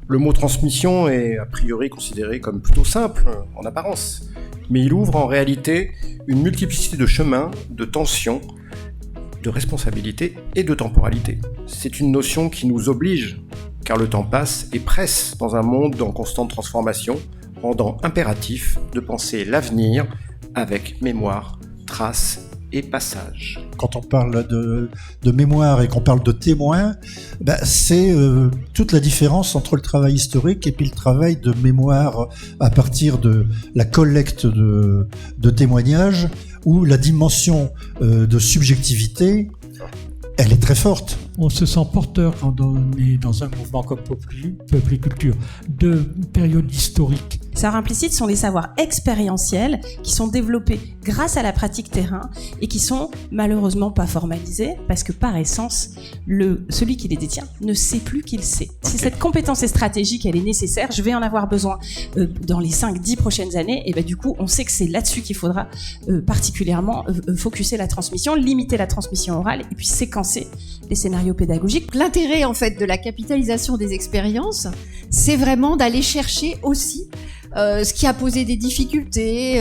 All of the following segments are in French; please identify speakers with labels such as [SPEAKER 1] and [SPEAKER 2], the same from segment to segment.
[SPEAKER 1] Le mot transmission est a priori considéré comme plutôt simple en apparence, mais il ouvre en réalité une multiplicité de chemins, de tensions, de responsabilités et de temporalité. C'est une notion qui nous oblige, car le temps passe et presse dans un monde en constante transformation, rendant impératif de penser l'avenir avec mémoire, trace et passage.
[SPEAKER 2] Quand on parle de mémoire et qu'on parle de témoin, c'est toute la différence entre le travail historique et puis le travail de mémoire à partir de la collecte de témoignages, où la dimension de subjectivité, elle est très forte.
[SPEAKER 3] On se sent porteur quand on est dans un mouvement comme Peuple et Culture, de périodes historiques.
[SPEAKER 4] Les savoirs implicites sont des savoirs expérientiels qui sont développés grâce à la pratique terrain et qui sont malheureusement pas formalisés parce que par essence, celui qui les détient ne sait plus qu'il sait. Si cette compétence est stratégique, elle est nécessaire, je vais en avoir besoin dans les 5-10 prochaines années, et du coup, on sait que c'est là-dessus qu'il faudra particulièrement focuser la transmission, limiter la transmission orale et puis séquencer les scénarios pédagogiques.
[SPEAKER 5] L'intérêt en fait de la capitalisation des expériences, c'est vraiment d'aller chercher aussi ce qui a posé des difficultés,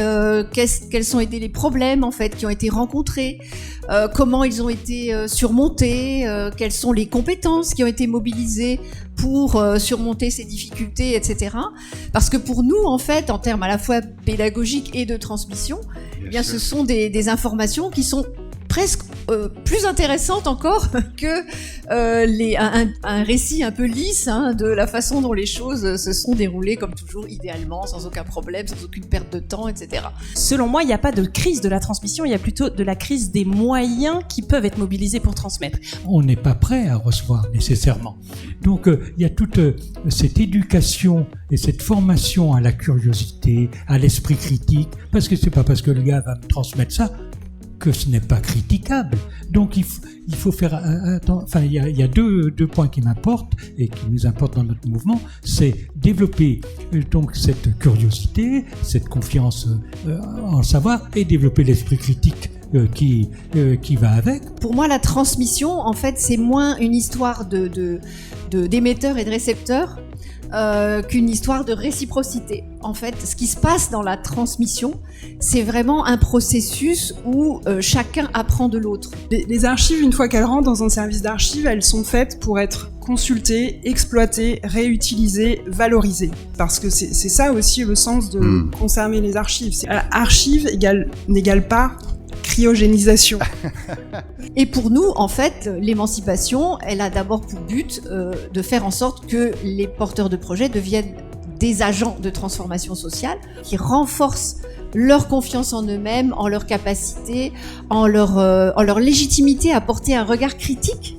[SPEAKER 5] quels ont été les problèmes en fait qui ont été rencontrés, comment ils ont été surmontés, quelles sont les compétences qui ont été mobilisées pour surmonter ces difficultés, etc. Parce que pour nous, en fait, en termes à la fois pédagogiques et de transmission, ce sont des informations qui sont presque plus intéressante encore que un récit un peu lisse de la façon dont les choses se sont déroulées comme toujours idéalement, sans aucun problème, sans aucune perte de temps, etc.
[SPEAKER 4] Selon moi, il n'y a pas de crise de la transmission, il y a plutôt de la crise des moyens qui peuvent être mobilisés pour transmettre.
[SPEAKER 3] On n'est pas prêt à recevoir nécessairement. Donc il y a toute cette éducation et cette formation à la curiosité, à l'esprit critique, parce que c'est pas parce que le gars va me transmettre ça que ce n'est pas critiquable. Donc il faut faire attention. Enfin, il y a deux points qui m'importent et qui nous importent dans notre mouvement, c'est développer donc cette curiosité, cette confiance en le savoir, et développer l'esprit critique qui va avec.
[SPEAKER 5] Pour moi, la transmission, en fait, c'est moins une histoire d'émetteur et de récepteur qu'une histoire de réciprocité. En fait, ce qui se passe dans la transmission, c'est vraiment un processus où chacun apprend de l'autre.
[SPEAKER 6] Les archives, une fois qu'elles rentrent dans un service d'archives, elles sont faites pour être consultées, exploitées, réutilisées, valorisées. Parce que c'est ça aussi le sens de conserver les archives. Archive n'égale pas cryogénisation.
[SPEAKER 5] Et pour nous, en fait, l'émancipation, elle a d'abord pour but de faire en sorte que les porteurs de projets deviennent des agents de transformation sociale qui renforcent leur confiance en eux-mêmes, en leur capacité, en leur légitimité à porter un regard critique